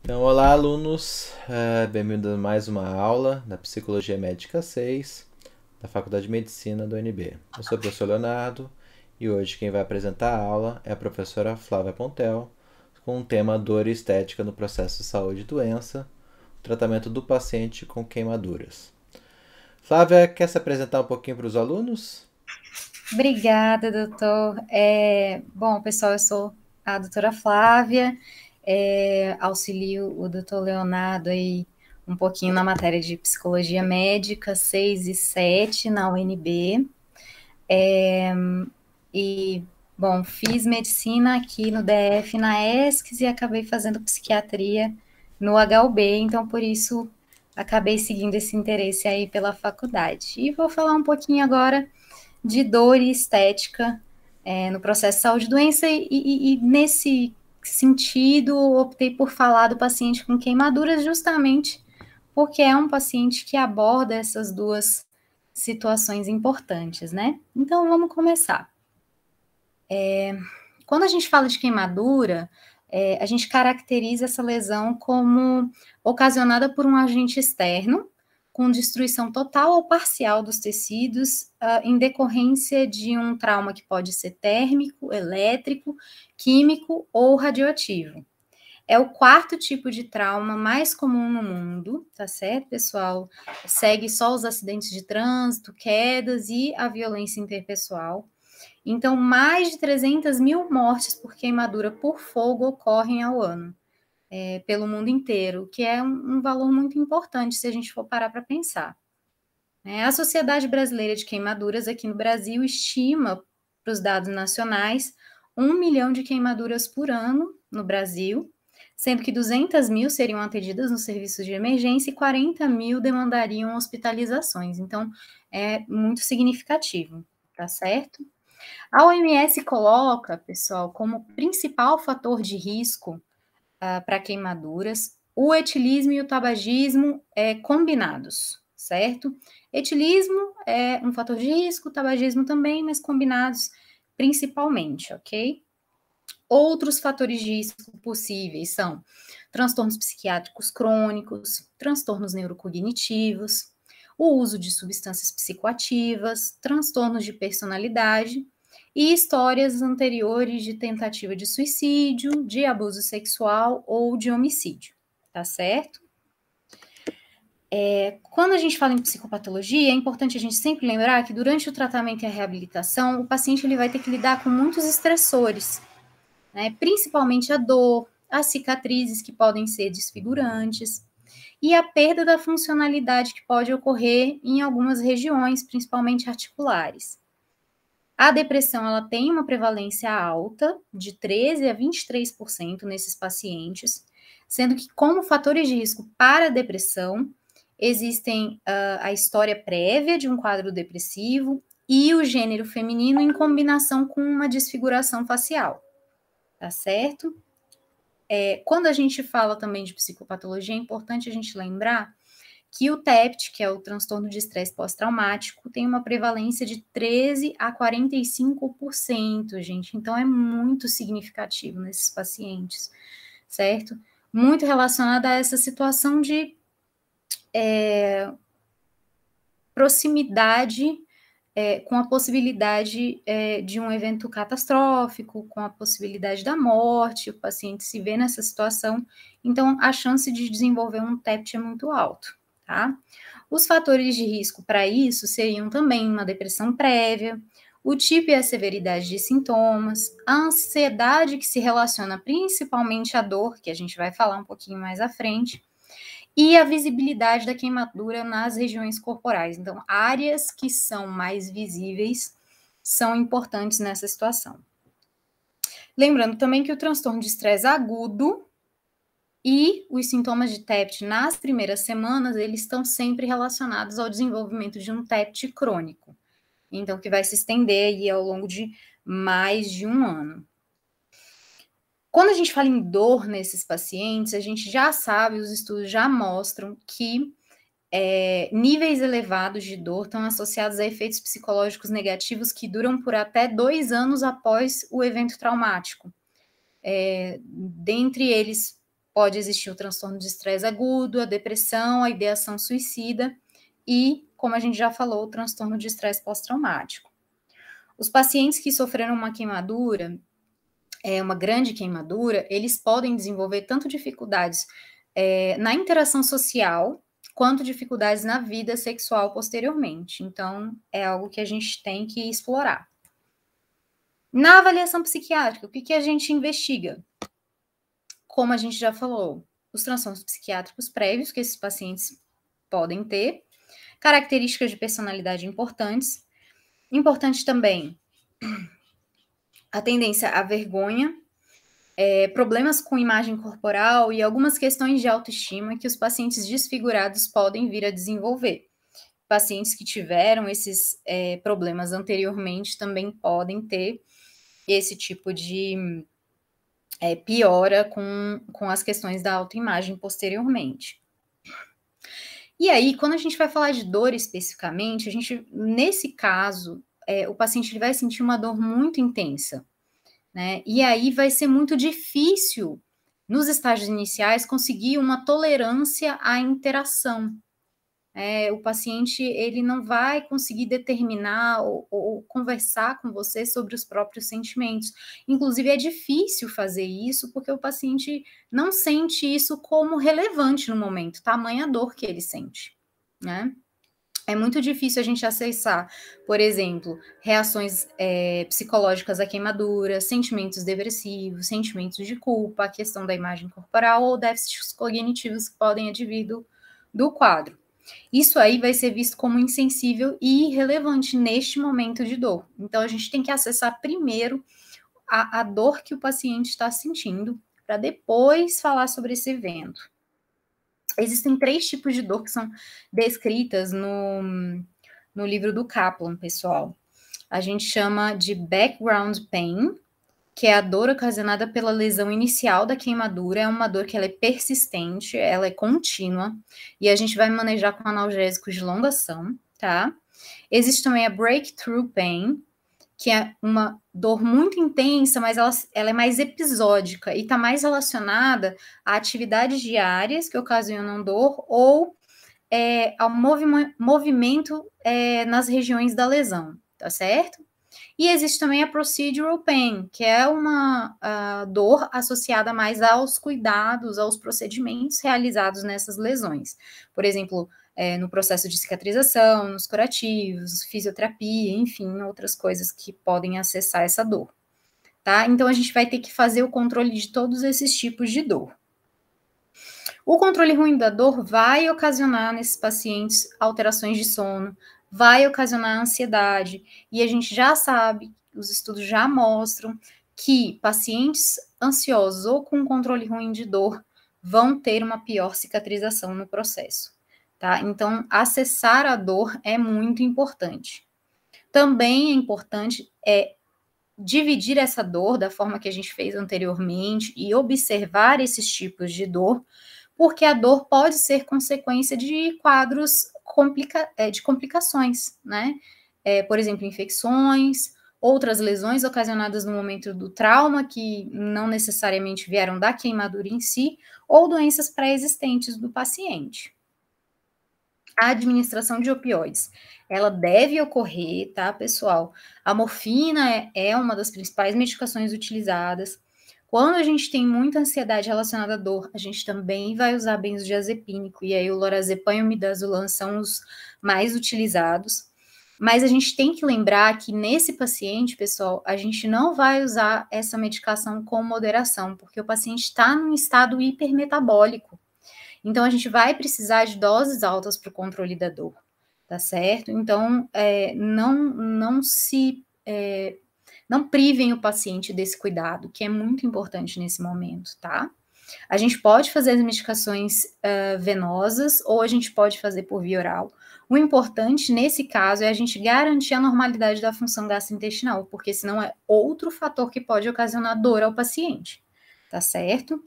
Então, olá, alunos. Bem-vindos a mais uma aula da Psicologia Médica 6 da Faculdade de Medicina do UNB. Eu sou o professor Leonardo e hoje quem vai apresentar a aula é a professora Flávia Pontel, com o tema Dor e Estética no Processo de Saúde e Doença, o tratamento do paciente com queimaduras. Flávia, quer se apresentar um pouquinho para os alunos? Obrigada, doutor. Bom, pessoal, eu sou a doutora Flávia, auxilio o doutor Leonardo aí um pouquinho na matéria de Psicologia Médica 6 e 7 na UNB. E, bom, fiz medicina aqui no DF, na ESCS, e acabei fazendo psiquiatria no HUB, então por isso acabei seguindo esse interesse aí pela faculdade. E vou falar um pouquinho agora de dor e estética no processo de saúde e doença, e nesse sentido, optei por falar do paciente com queimaduras justamente porque é um paciente que aborda essas duas situações importantes, né? Então, vamos começar. Quando a gente fala de queimadura, a gente caracteriza essa lesão como ocasionada por um agente externo, com destruição total ou parcial dos tecidos, em decorrência de um trauma que pode ser térmico, elétrico, químico ou radioativo. É o quarto tipo de trauma mais comum no mundo, tá certo, pessoal? Segue só os acidentes de trânsito, quedas e a violência interpessoal. Então, mais de 300 mil mortes por queimadura por fogo ocorrem ao ano, pelo mundo inteiro, que é um valor muito importante se a gente for parar para pensar. A Sociedade Brasileira de Queimaduras aqui no Brasil estima, para os dados nacionais, 1 milhão de queimaduras por ano no Brasil, sendo que 200 mil seriam atendidas nos serviços de emergência e 40 mil demandariam hospitalizações. Então, é muito significativo, tá certo? A OMS coloca, pessoal, como principal fator de risco para queimaduras o etilismo e o tabagismo combinados, certo? Etilismo é um fator de risco, tabagismo também, mas combinados principalmente, ok? Outros fatores de risco possíveis são transtornos psiquiátricos crônicos, transtornos neurocognitivos, o uso de substâncias psicoativas, transtornos de personalidade e histórias anteriores de tentativa de suicídio, de abuso sexual ou de homicídio, tá certo? Quando a gente fala em psicopatologia, é importante a gente sempre lembrar que durante o tratamento e a reabilitação, o paciente ele vai ter que lidar com muitos estressores, né? Principalmente a dor, as cicatrizes que podem ser desfigurantes e a perda da funcionalidade que pode ocorrer em algumas regiões, principalmente articulares. A depressão ela tem uma prevalência alta, de 13 a 23% nesses pacientes, sendo que como fatores de risco para a depressão, existem a história prévia de um quadro depressivo e o gênero feminino em combinação com uma desfiguração facial, tá certo? Quando a gente fala também de psicopatologia, é importante a gente lembrar que o TEPT, que é o transtorno de estresse pós-traumático, tem uma prevalência de 13 a 45%, gente. Então, é muito significativo nesses pacientes, certo? Muito relacionada a essa situação de proximidade com a possibilidade de um evento catastrófico, com a possibilidade da morte, o paciente se vê nessa situação, então a chance de desenvolver um TEPT é muito alto, tá? Os fatores de risco para isso seriam também uma depressão prévia, o tipo e a severidade de sintomas, a ansiedade que se relaciona principalmente à dor, que a gente vai falar um pouquinho mais à frente, e a visibilidade da queimadura nas regiões corporais. Então, áreas que são mais visíveis são importantes nessa situação. Lembrando também que o transtorno de estresse agudo e os sintomas de TEPT nas primeiras semanas, eles estão sempre relacionados ao desenvolvimento de um TEPT crônico. Então, que vai se estender aí ao longo de mais de um ano. Quando a gente fala em dor nesses pacientes, a gente já sabe, os estudos já mostram que níveis elevados de dor estão associados a efeitos psicológicos negativos que duram por até 2 anos após o evento traumático. Dentre eles, pode existir o transtorno de estresse agudo, a depressão, a ideação suicida e, como a gente já falou, o transtorno de estresse pós-traumático. Os pacientes que sofreram uma queimadura, uma grande queimadura, eles podem desenvolver tanto dificuldades na interação social, quanto dificuldades na vida sexual posteriormente. Então, é algo que a gente tem que explorar. Na avaliação psiquiátrica, o que a gente investiga? Como a gente já falou, os transtornos psiquiátricos prévios que esses pacientes podem ter, características de personalidade importantes. Importante também a tendência à vergonha, problemas com imagem corporal e algumas questões de autoestima que os pacientes desfigurados podem vir a desenvolver. Pacientes que tiveram esses problemas anteriormente também podem ter esse tipo de piora com as questões da autoimagem posteriormente. E aí, quando a gente vai falar de dor especificamente, nesse caso, o paciente ele vai sentir uma dor muito intensa, né? E aí vai ser muito difícil, nos estágios iniciais, conseguir uma tolerância à interação. O paciente ele não vai conseguir determinar ou conversar com você sobre os próprios sentimentos. Inclusive, é difícil fazer isso porque o paciente não sente isso como relevante no momento, tamanha dor que ele sente, né? É muito difícil a gente acessar, por exemplo, reações psicológicas à queimadura, sentimentos depressivos, sentimentos de culpa, a questão da imagem corporal ou déficits cognitivos que podem advir do quadro. Isso aí vai ser visto como insensível e irrelevante neste momento de dor. Então, a gente tem que acessar primeiro a dor que o paciente está sentindo, para depois falar sobre esse evento. Existem 3 tipos de dor que são descritas no livro do Kaplan, pessoal. A gente chama de background pain, que é a dor ocasionada pela lesão inicial da queimadura. É uma dor que ela é persistente, ela é contínua, e a gente vai manejar com analgésicos de longa ação, tá? Existe também a breakthrough pain, que é uma dor muito intensa, mas ela é mais episódica e está mais relacionada a atividades diárias que ocasionam dor ou ao movimento nas regiões da lesão, tá certo? E existe também a procedural pain, que é uma dor associada mais aos cuidados, aos procedimentos realizados nessas lesões. Por exemplo, no processo de cicatrização, nos curativos, fisioterapia, enfim, outras coisas que podem acessar essa dor. Tá? Então, a gente vai ter que fazer o controle de todos esses tipos de dor. O controle ruim da dor vai ocasionar nesses pacientes alterações de sono, vai ocasionar ansiedade, e a gente já sabe, os estudos já mostram que pacientes ansiosos ou com controle ruim de dor vão ter uma pior cicatrização no processo, tá? Então, acessar a dor é muito importante. Também é importante dividir essa dor da forma que a gente fez anteriormente e observar esses tipos de dor, porque a dor pode ser consequência de quadros de complicações, né? Por exemplo, infecções, outras lesões ocasionadas no momento do trauma, que não necessariamente vieram da queimadura em si, ou doenças pré-existentes do paciente. A administração de opioides, ela deve ocorrer, tá, pessoal? A morfina é uma das principais medicações utilizadas. Quando a gente tem muita ansiedade relacionada à dor, a gente também vai usar benzodiazepínico, e aí o lorazepam e o midazolam são os mais utilizados. Mas a gente tem que lembrar que nesse paciente, pessoal, a gente não vai usar essa medicação com moderação, porque o paciente está num estado hipermetabólico. Então, a gente vai precisar de doses altas para o controle da dor, tá certo? Então, não privem o paciente desse cuidado, que é muito importante nesse momento, tá? A gente pode fazer as medicações venosas ou a gente pode fazer por via oral. O importante, nesse caso, é a gente garantir a normalidade da função gastrointestinal, porque senão é outro fator que pode ocasionar dor ao paciente, tá certo?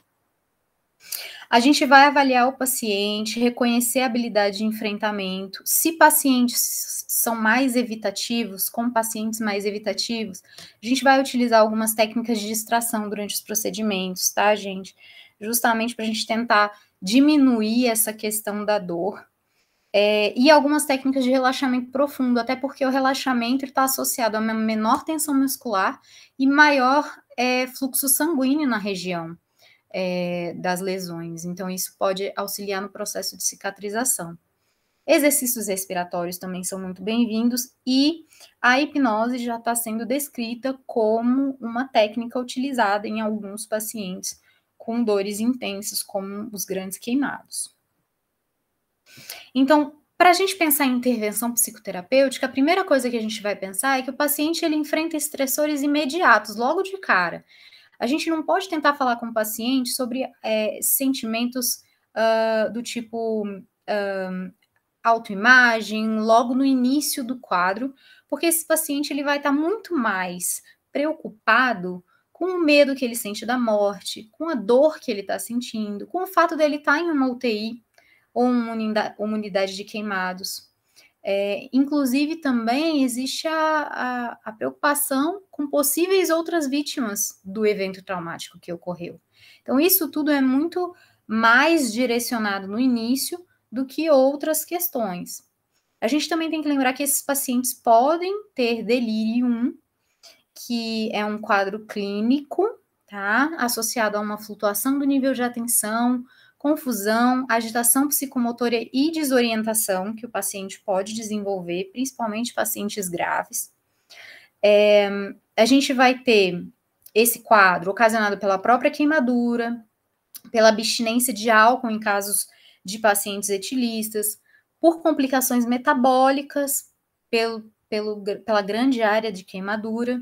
A gente vai avaliar o paciente, reconhecer a habilidade de enfrentamento. Se pacientes são mais evitativos, com pacientes mais evitativos, a gente vai utilizar algumas técnicas de distração durante os procedimentos, tá, gente? justamente para a gente tentar diminuir essa questão da dor. E algumas técnicas de relaxamento profundo, até porque o relaxamento está associado a uma menor tensão muscular e maior fluxo sanguíneo na região das lesões. Então, isso pode auxiliar no processo de cicatrização. Exercícios respiratórios também são muito bem-vindos e a hipnose já está sendo descrita como uma técnica utilizada em alguns pacientes com dores intensas, como os grandes queimados. Então, para a gente pensar em intervenção psicoterapêutica, a primeira coisa que a gente vai pensar é que o paciente ele enfrenta estressores imediatos, logo de cara. A gente não pode tentar falar com o paciente sobre sentimentos do tipo autoimagem, logo no início do quadro, porque esse paciente ele vai estar muito mais preocupado com o medo que ele sente da morte, com a dor que ele está sentindo, com o fato dele estar em uma UTI ou uma unidade de queimados. Inclusive, também existe a preocupação com possíveis outras vítimas do evento traumático que ocorreu. Então, isso tudo é muito mais direcionado no início do que outras questões. A gente também tem que lembrar que esses pacientes podem ter delírio, que é um quadro clínico, tá? Associado a uma flutuação do nível de atenção, confusão, agitação psicomotora e desorientação que o paciente pode desenvolver, principalmente pacientes graves. A gente vai ter esse quadro ocasionado pela própria queimadura, pela abstinência de álcool em casos de pacientes etilistas, por complicações metabólicas, pela grande área de queimadura,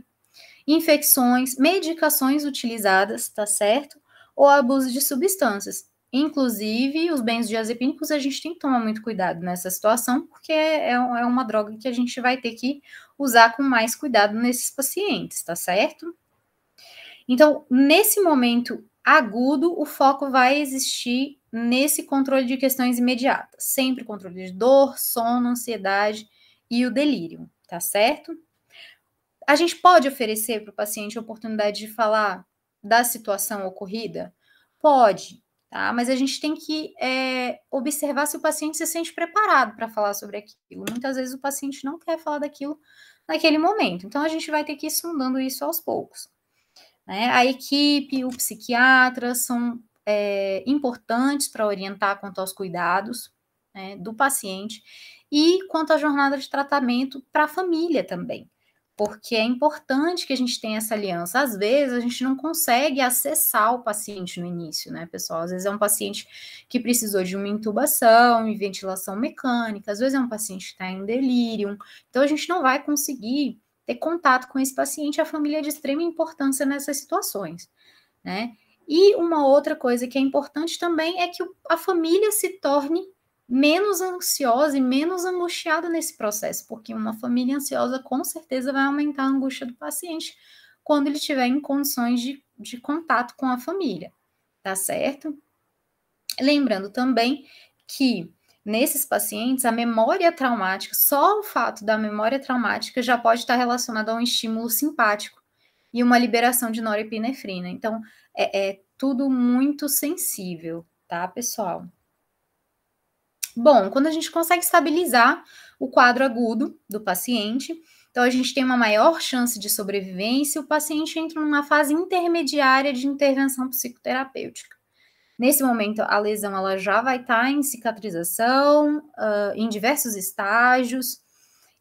infecções, medicações utilizadas, tá certo? Ou abuso de substâncias. Inclusive, os benzodiazepínicos, a gente tem que tomar muito cuidado nessa situação, porque é uma droga que a gente vai ter que usar com mais cuidado nesses pacientes, tá certo? Então, nesse momento agudo, o foco vai existir nesse controle de questões imediatas. Sempre controle de dor, sono, ansiedade e o delírio, tá certo? A gente pode oferecer para o paciente a oportunidade de falar da situação ocorrida? Pode, tá? Mas a gente tem que observar se o paciente se sente preparado para falar sobre aquilo. Muitas vezes o paciente não quer falar daquilo naquele momento. Então, a gente vai ter que ir sondando isso aos poucos. A equipe, o psiquiatra são importantes para orientar quanto aos cuidados do paciente e quanto à jornada de tratamento para a família também, porque é importante que a gente tenha essa aliança. Às vezes, a gente não consegue acessar o paciente no início, né, pessoal? Às vezes é um paciente que precisou de uma intubação e ventilação mecânica, às vezes é um paciente que está em delírio, então a gente não vai conseguir ter contato com esse paciente, a família é de extrema importância nessas situações, né? E uma outra coisa que é importante também é que a família se torne menos ansiosa e menos angustiada nesse processo, porque uma família ansiosa com certeza vai aumentar a angústia do paciente quando ele estiver em condições de contato com a família, tá certo? Lembrando também que nesses pacientes, a memória traumática, só o fato da memória traumática já pode estar relacionado a um estímulo simpático e uma liberação de norepinefrina. Então, é tudo muito sensível, tá, pessoal? Bom, quando a gente consegue estabilizar o quadro agudo do paciente, então a gente tem uma maior chance de sobrevivência, o paciente entra numa fase intermediária de intervenção psicoterapêutica. Nesse momento, a lesão ela já vai estar em cicatrização, em diversos estágios,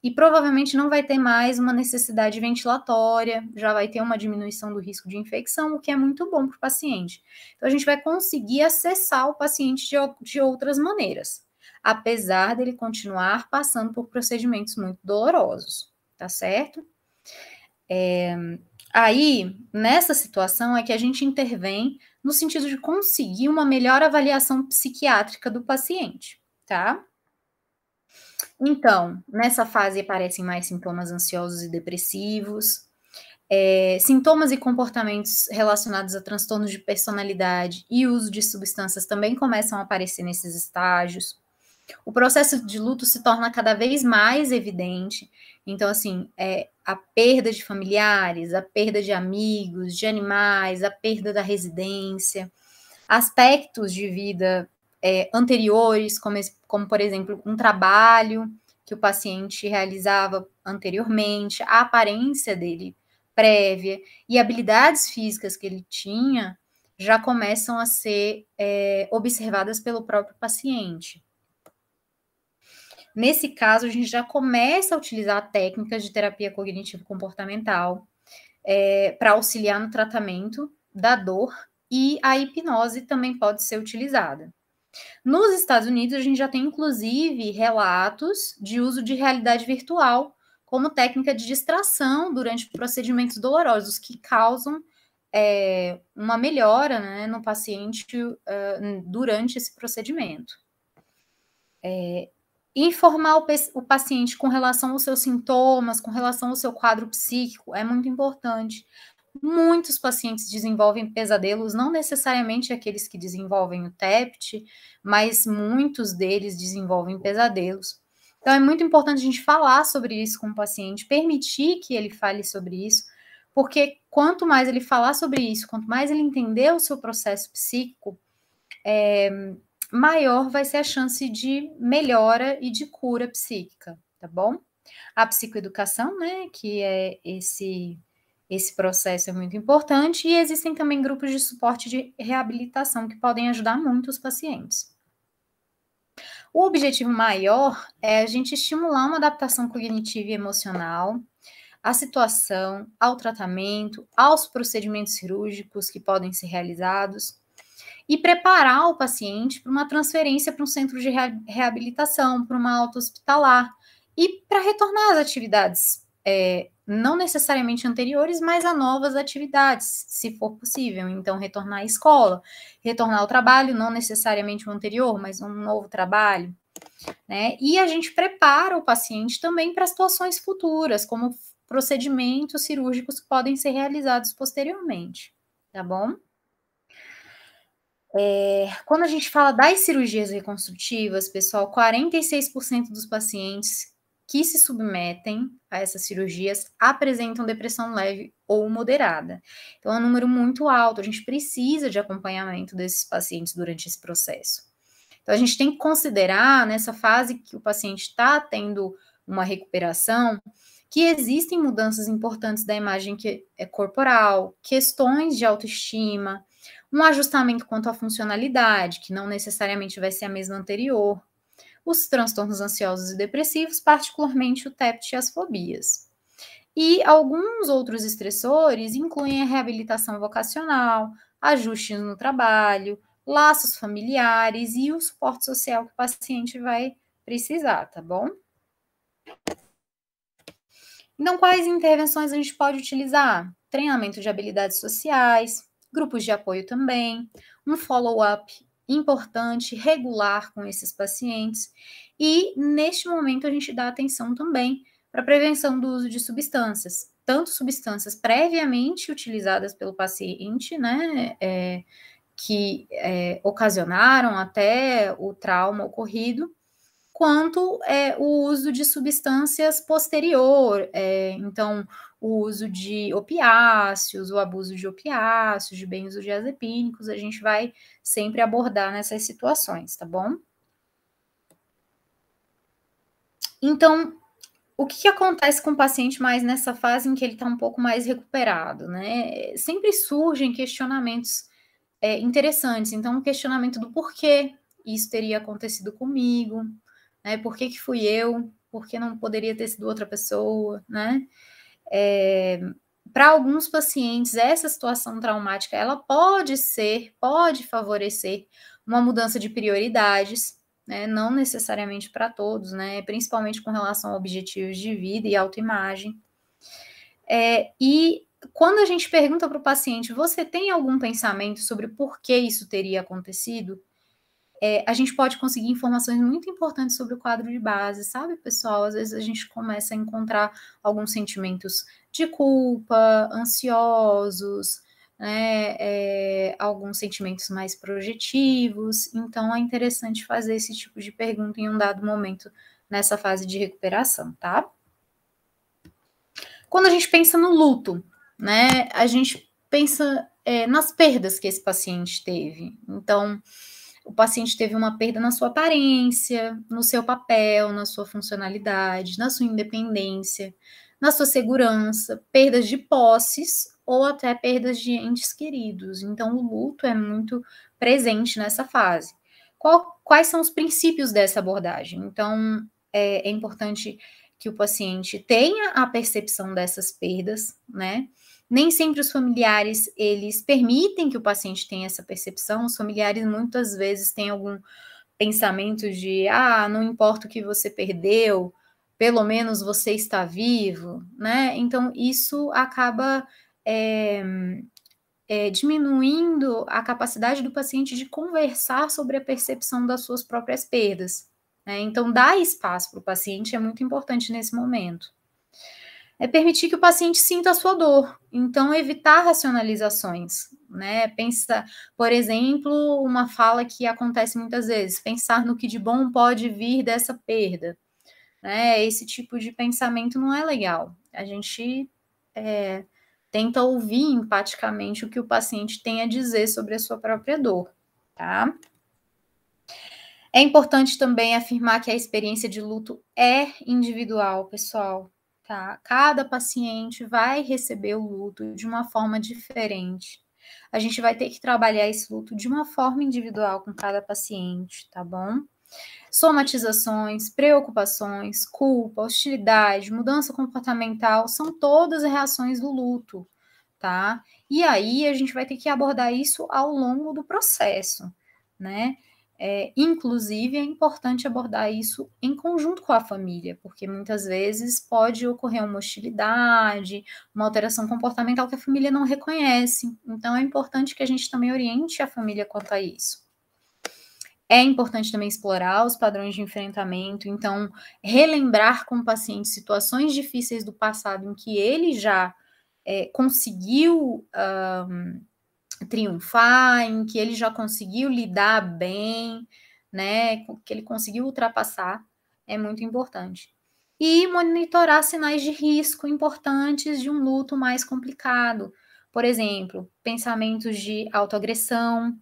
e provavelmente não vai ter mais uma necessidade ventilatória, já vai ter uma diminuição do risco de infecção, o que é muito bom para o paciente. Então, a gente vai conseguir acessar o paciente de outras maneiras, apesar dele continuar passando por procedimentos muito dolorosos, tá certo? Aí, nessa situação, é que a gente intervém no sentido de conseguir uma melhor avaliação psiquiátrica do paciente, tá? Então, nessa fase aparecem mais sintomas ansiosos e depressivos, sintomas e comportamentos relacionados a transtornos de personalidade e uso de substâncias também começam a aparecer nesses estágios. O processo de luto se torna cada vez mais evidente. Então, assim, a perda de familiares, a perda de amigos, de animais, a perda da residência, aspectos de vida anteriores, como, por exemplo, um trabalho que o paciente realizava anteriormente, a aparência dele prévia e habilidades físicas que ele tinha já começam a ser observadas pelo próprio paciente. Nesse caso, a gente já começa a utilizar técnicas de terapia cognitivo-comportamental para auxiliar no tratamento da dor, e a hipnose também pode ser utilizada. Nos Estados Unidos, a gente já tem, inclusive, relatos de uso de realidade virtual como técnica de distração durante procedimentos dolorosos que causam uma melhora, né, no paciente durante esse procedimento. Informar o paciente com relação aos seus sintomas, com relação ao seu quadro psíquico, é muito importante. Muitos pacientes desenvolvem pesadelos, não necessariamente aqueles que desenvolvem o TEPT, mas muitos deles desenvolvem pesadelos. Então, é muito importante a gente falar sobre isso com o paciente, permitir que ele fale sobre isso, porque quanto mais ele falar sobre isso, quanto mais ele entender o seu processo psíquico, maior vai ser a chance de melhora e de cura psíquica, tá bom? A psicoeducação, né, que é esse processo é muito importante, e existem também grupos de suporte de reabilitação que podem ajudar muito os pacientes. O objetivo maior é a gente estimular uma adaptação cognitiva e emocional à situação, ao tratamento, aos procedimentos cirúrgicos que podem ser realizados, e preparar o paciente para uma transferência para um centro de reabilitação, para uma alta hospitalar, e para retornar às atividades, não necessariamente anteriores, mas a novas atividades, se for possível. Então, retornar à escola, retornar ao trabalho, não necessariamente o anterior, mas um novo trabalho, né? E a gente prepara o paciente também para situações futuras, como procedimentos cirúrgicos que podem ser realizados posteriormente, tá bom? Quando a gente fala das cirurgias reconstrutivas, pessoal, 46% dos pacientes que se submetem a essas cirurgias apresentam depressão leve ou moderada. Então, é um número muito alto, a gente precisa de acompanhamento desses pacientes durante esse processo. Então, a gente tem que considerar, nessa fase que o paciente está tendo uma recuperação, que existem mudanças importantes da imagem corporal, questões de autoestima, um ajustamento quanto à funcionalidade, que não necessariamente vai ser a mesma anterior, os transtornos ansiosos e depressivos, particularmente o TEPT e as fobias. E alguns outros estressores incluem a reabilitação vocacional, ajustes no trabalho, laços familiares e o suporte social que o paciente vai precisar, tá bom? Então, quais intervenções a gente pode utilizar? Treinamento de habilidades sociais, grupos de apoio também, um follow-up importante, regular com esses pacientes, e neste momento a gente dá atenção também para a prevenção do uso de substâncias, tanto substâncias previamente utilizadas pelo paciente, né, que ocasionaram até o trauma ocorrido, quanto o uso de substâncias posterior, então o uso de opiáceos, o abuso de opiáceos, de benzodiazepínicos, a gente vai sempre abordar nessas situações, tá bom? Então, o que acontece com o paciente mais nessa fase em que ele está um pouco mais recuperado, né? Sempre surgem questionamentos interessantes, então o questionamento do porquê isso teria acontecido comigo, né? Por que fui eu? Por que não poderia ter sido outra pessoa, né? Para alguns pacientes, essa situação traumática, ela pode favorecer uma mudança de prioridades, né? Não necessariamente para todos, né? Principalmente com relação a objetivos de vida e autoimagem. E quando a gente pergunta para o paciente, você tem algum pensamento sobre por que isso teria acontecido? A gente pode conseguir informações muito importantes sobre o quadro de base, sabe, pessoal? Às vezes a gente começa a encontrar alguns sentimentos de culpa, ansiosos, né, alguns sentimentos mais projetivos. Então, é interessante fazer esse tipo de pergunta em um dado momento nessa fase de recuperação, tá? Quando a gente pensa no luto, né, a gente pensa nas perdas que esse paciente teve. Então, o paciente teve uma perda na sua aparência, no seu papel, na sua funcionalidade, na sua independência, na sua segurança, perdas de posses ou até perdas de entes queridos. Então, o luto é muito presente nessa fase. Quais são os princípios dessa abordagem? Então, é importante que o paciente tenha a percepção dessas perdas, né? Nem sempre os familiares, eles permitem que o paciente tenha essa percepção. Os familiares muitas vezes têm algum pensamento de, não importa o que você perdeu, pelo menos você está vivo, né? Então, isso acaba diminuindo a capacidade do paciente de conversar sobre a percepção das suas próprias perdas, né? Então, dar espaço para o paciente é muito importante nesse momento. É permitir que o paciente sinta a sua dor, então evitar racionalizações, né? Pensa, por exemplo, uma fala que acontece muitas vezes, pensar no que de bom pode vir dessa perda, né? Esse tipo de pensamento não é legal. A gente tenta ouvir empaticamente o que o paciente tem a dizer sobre a sua própria dor, tá? É importante também afirmar que a experiência de luto é individual, pessoal. Tá? Cada paciente vai receber o luto de uma forma diferente. A gente vai ter que trabalhar esse luto de uma forma individual com cada paciente, tá bom? Somatizações, preocupações, culpa, hostilidade, mudança comportamental, são todas reações do luto, tá? E aí a gente vai ter que abordar isso ao longo do processo, né? Inclusive, é importante abordar isso em conjunto com a família, porque muitas vezes pode ocorrer uma hostilidade, uma alteração comportamental que a família não reconhece. Então, é importante que a gente também oriente a família quanto a isso. É importante também explorar os padrões de enfrentamento, então, relembrar com o paciente situações difíceis do passado em que ele já conseguiu triunfar, em que ele já conseguiu lidar bem, né, que ele conseguiu ultrapassar, é muito importante. E monitorar sinais de risco importantes de um luto mais complicado. Por exemplo, pensamentos de autoagressão,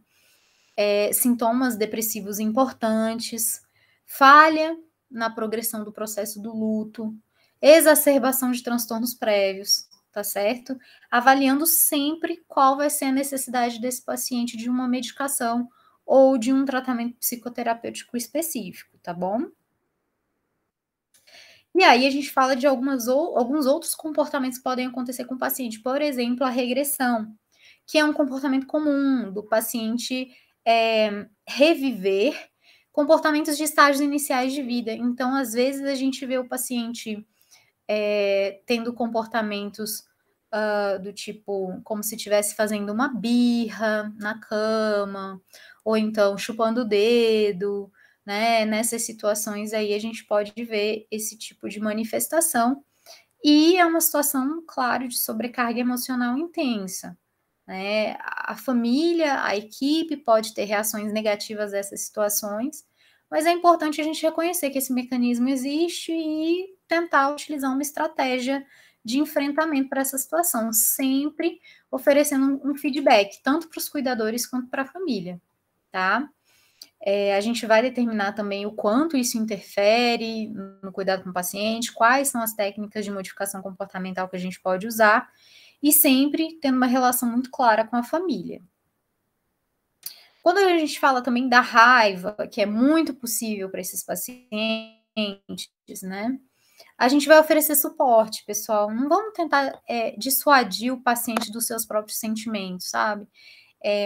sintomas depressivos importantes, falha na progressão do processo do luto, exacerbação de transtornos prévios, tá certo? Avaliando sempre qual vai ser a necessidade desse paciente de uma medicação ou de um tratamento psicoterapêutico específico, tá bom? E aí a gente fala de alguns outros comportamentos que podem acontecer com o paciente, por exemplo, a regressão, que é um comportamento comum do paciente reviver comportamentos de estágios iniciais de vida. Então, às vezes, a gente vê o paciente tendo comportamentos do tipo, como se estivesse fazendo uma birra na cama, ou então chupando o dedo, né? Nessas situações aí a gente pode ver esse tipo de manifestação, e é uma situação, claro, de sobrecarga emocional intensa, né? A família, a equipe pode ter reações negativas a essas situações, mas é importante a gente reconhecer que esse mecanismo existe e tentar utilizar uma estratégia de enfrentamento para essa situação, sempre oferecendo um feedback, tanto para os cuidadores quanto para a família, tá? A gente vai determinar também o quanto isso interfere no cuidado com o paciente, quais são as técnicas de modificação comportamental que a gente pode usar, e sempre tendo uma relação muito clara com a família. Quando a gente fala também da raiva, que é muito possível para esses pacientes, né? A gente vai oferecer suporte, pessoal. Não vamos tentar dissuadir o paciente dos seus próprios sentimentos, sabe?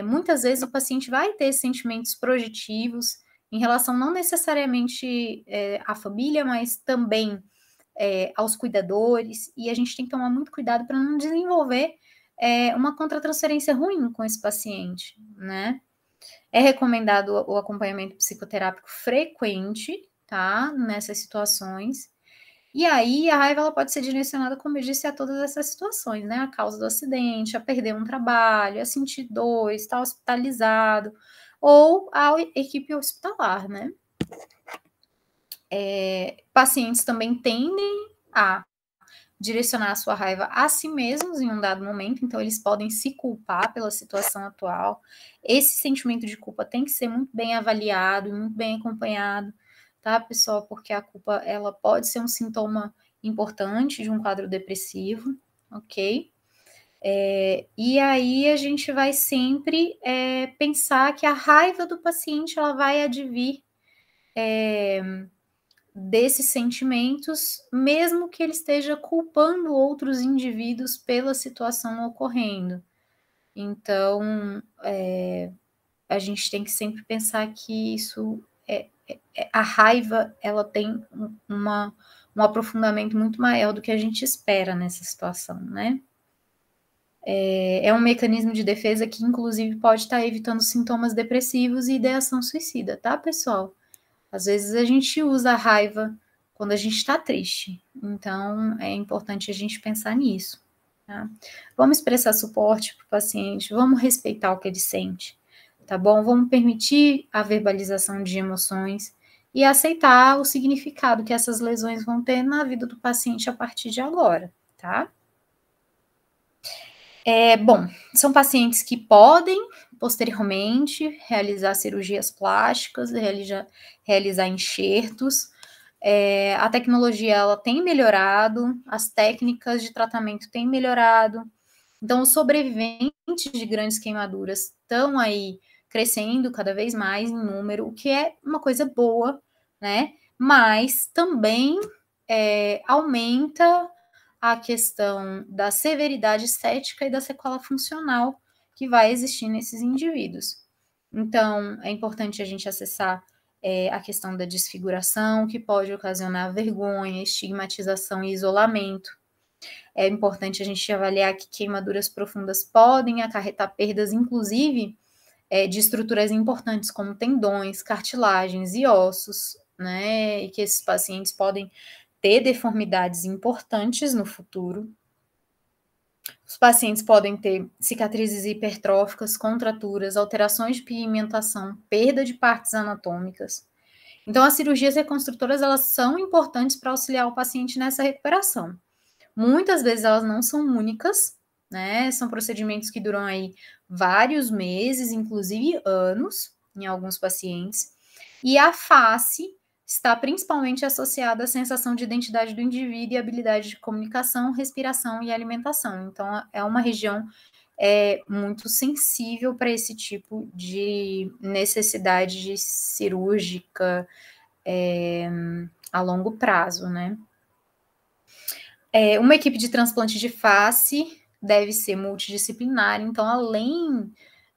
Muitas vezes o paciente vai ter sentimentos projetivos em relação não necessariamente à família, mas também aos cuidadores, e a gente tem que tomar muito cuidado para não desenvolver uma contratransferência ruim com esse paciente, né? É recomendado o acompanhamento psicoterápico frequente, tá? Nessas situações. E aí, a raiva ela pode ser direcionada, como eu disse, a todas essas situações, né? A causa do acidente, a perder um trabalho, a sentir dor, estar hospitalizado, ou a equipe hospitalar, né? Pacientes também tendem a direcionar a sua raiva a si mesmos em um dado momento, então eles podem se culpar pela situação atual. Esse sentimento de culpa tem que ser muito bem avaliado e muito bem acompanhado, tá, pessoal? Porque a culpa, ela pode ser um sintoma importante de um quadro depressivo, ok? E aí a gente vai sempre pensar que a raiva do paciente, ela vai advir desses sentimentos, mesmo que ele esteja culpando outros indivíduos pela situação ocorrendo. Então, a gente tem que sempre pensar que isso a raiva, ela tem um aprofundamento muito maior do que a gente espera nessa situação, né? É um mecanismo de defesa que, inclusive, pode estar evitando sintomas depressivos e ideação suicida, tá, pessoal? Às vezes a gente usa a raiva quando a gente está triste, então é importante a gente pensar nisso, tá? Vamos expressar suporte para o paciente, vamos respeitar o que ele sente, tá bom? Vamos permitir a verbalização de emoções e aceitar o significado que essas lesões vão ter na vida do paciente a partir de agora, tá? Bom, são pacientes que podem, posteriormente, realizar cirurgias plásticas, realizar enxertos. A tecnologia, ela tem melhorado, as técnicas de tratamento têm melhorado. Então, os sobreviventes de grandes queimaduras estão aí crescendo cada vez mais em número, o que é uma coisa boa, né? Mas também aumenta a questão da severidade estética e da sequela funcional que vai existir nesses indivíduos. Então, é importante a gente acessar a questão da desfiguração, que pode ocasionar vergonha, estigmatização e isolamento. É importante a gente avaliar que queimaduras profundas podem acarretar perdas, inclusive, de estruturas importantes como tendões, cartilagens e ossos, né? E que esses pacientes podem ter deformidades importantes no futuro. Os pacientes podem ter cicatrizes hipertróficas, contraturas, alterações de pigmentação, perda de partes anatômicas. Então, as cirurgias reconstrutoras, elas são importantes para auxiliar o paciente nessa recuperação. Muitas vezes elas não são únicas, né? São procedimentos que duram aí vários meses, inclusive anos, em alguns pacientes. E a face está principalmente associada à sensação de identidade do indivíduo e habilidade de comunicação, respiração e alimentação. Então, é uma região muito sensível para esse tipo de necessidade cirúrgica a longo prazo, né? Uma equipe de transplante de face deve ser multidisciplinar, então, além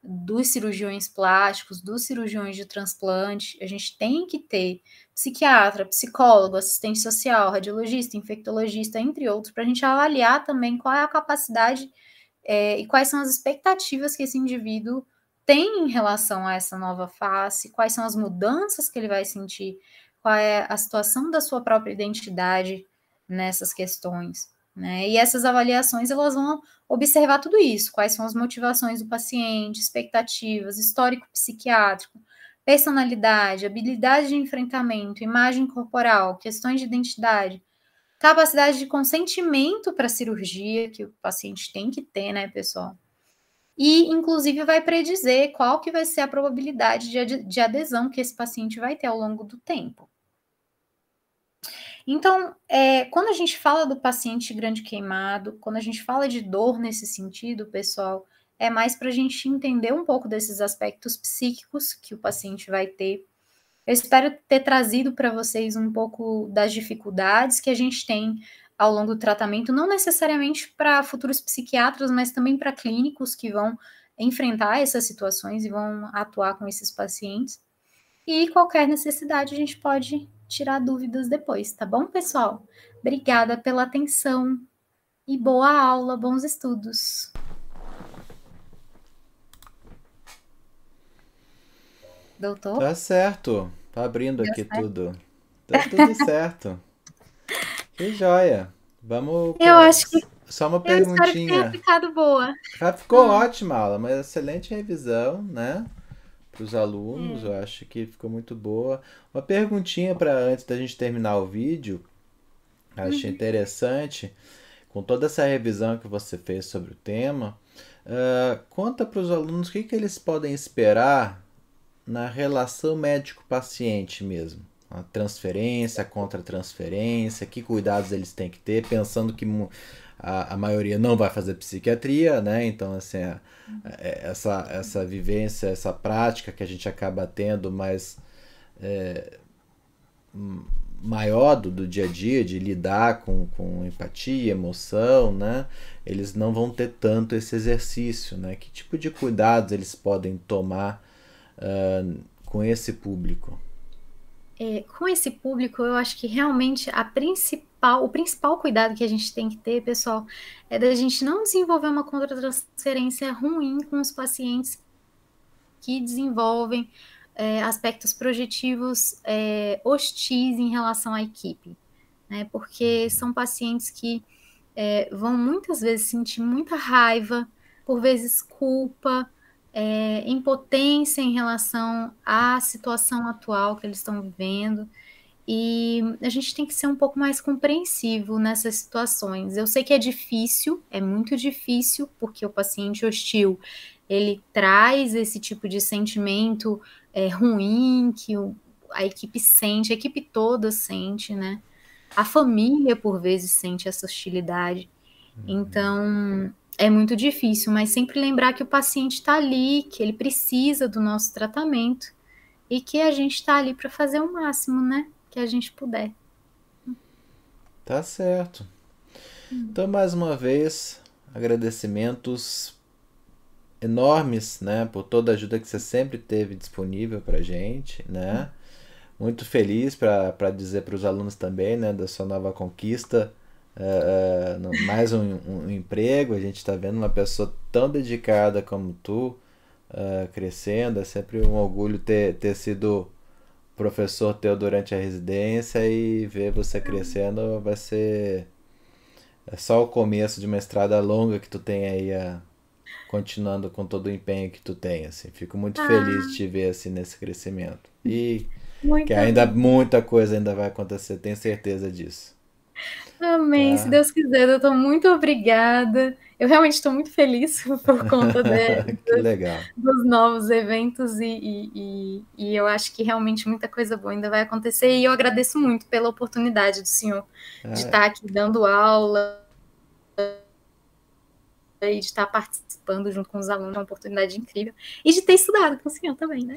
dos cirurgiões plásticos, dos cirurgiões de transplante, a gente tem que ter psiquiatra, psicólogo, assistente social, radiologista, infectologista, entre outros, para a gente avaliar também qual é a capacidade e quais são as expectativas que esse indivíduo tem em relação a essa nova face, quais são as mudanças que ele vai sentir, qual é a situação da sua própria identidade nessas questões, né? E essas avaliações, elas vão observar tudo isso, quais são as motivações do paciente, expectativas, histórico psiquiátrico, personalidade, habilidade de enfrentamento, imagem corporal, questões de identidade, capacidade de consentimento para a cirurgia, que o paciente tem que ter, né, pessoal? E, inclusive, vai predizer qual que vai ser a probabilidade de adesão que esse paciente vai ter ao longo do tempo. Então, quando a gente fala do paciente grande queimado, quando a gente fala de dor nesse sentido, pessoal, é mais para a gente entender um pouco desses aspectos psíquicos que o paciente vai ter. Eu espero ter trazido para vocês um pouco das dificuldades que a gente tem ao longo do tratamento, não necessariamente para futuros psiquiatras, mas também para clínicos que vão enfrentar essas situações e vão atuar com esses pacientes. E qualquer necessidade a gente pode tirar dúvidas depois, tá bom, pessoal? Obrigada pela atenção e boa aula, bons estudos. Doutor? Tá certo. Tá abrindo aqui tudo. Tá tudo certo. Que joia. Vamos. Eu acho que. Só uma Eu espero que tenha perguntinha. ficado boa. Ficou ótima a aula, uma excelente revisão, né? Para os alunos, eu acho que ficou muito boa. Uma perguntinha para antes da gente terminar o vídeo, achei interessante. com toda essa revisão que você fez sobre o tema, conta para os alunos o que eles podem esperar na relação médico-paciente mesmo. A transferência, a contra-transferência, que cuidados eles têm que ter, pensando que a maioria não vai fazer psiquiatria, né? Então, assim, essa vivência, essa prática que a gente acaba tendo mais maior do dia a dia, de lidar com empatia, emoção, né? Eles não vão ter tanto esse exercício, né? Que tipo de cuidados eles podem tomar com esse público? Com esse público, eu acho que realmente o principal cuidado que a gente tem que ter, pessoal, é da gente não desenvolver uma contratransferência ruim com os pacientes que desenvolvem aspectos projetivos hostis em relação à equipe, né? Porque são pacientes que vão muitas vezes sentir muita raiva, por vezes culpa, impotência em relação à situação atual que eles estão vivendo, e a gente tem que ser um pouco mais compreensivo nessas situações. Eu sei que é difícil, é muito difícil, porque o paciente hostil, ele traz esse tipo de sentimento ruim que a equipe sente, a equipe toda sente, né? A família, por vezes, sente essa hostilidade. Então, é muito difícil, mas sempre lembrar que o paciente está ali, que ele precisa do nosso tratamento e que a gente está ali para fazer o máximo, né? Que a gente puder. Tá certo. Então, mais uma vez, agradecimentos enormes, né, por toda a ajuda que você sempre teve disponível para gente, né? Muito feliz para dizer para os alunos também, né, da sua nova conquista, mais um emprego. A gente está vendo uma pessoa tão dedicada como tu crescendo. É sempre um orgulho ter sido professor teu durante a residência, e ver você crescendo vai ser só o começo de uma estrada longa que tu tem aí, continuando com todo o empenho que tu tem, assim. Fico muito feliz de te ver assim nesse crescimento. E que Muito ainda bem. muita coisa ainda vai acontecer, tenho certeza disso. Amém. Se Tá? Deus quiser, doutor, muito obrigada. Eu realmente estou muito feliz por conta Que legal. dos novos eventos e eu acho que realmente muita coisa boa ainda vai acontecer, e eu agradeço muito pela oportunidade do senhor de Ah, estar aqui dando aula e de estar participando junto com os alunos, é uma oportunidade incrível, e de ter estudado com o senhor também, né?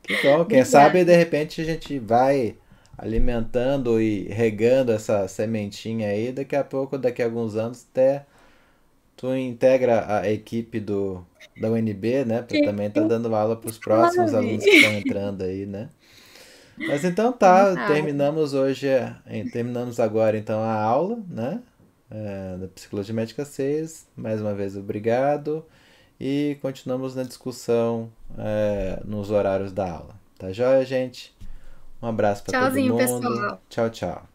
que bom. Quem sabe de Obrigada. repente repente a gente vai alimentando e regando essa sementinha aí. Daqui a pouco, daqui a alguns anos, até tu integra a equipe da UNB, né? Para também estar dando aula para os próximos Sabe? alunos que estão entrando aí, né? Mas então Quem tá, sabe? terminamos agora então a aula, né? Da Psicologia Médica 6. Mais uma vez, obrigado. E continuamos na discussão nos horários da aula. Tá joia, gente? Um abraço para todo Tchauzinho, mundo. pessoal. Tchau, tchau.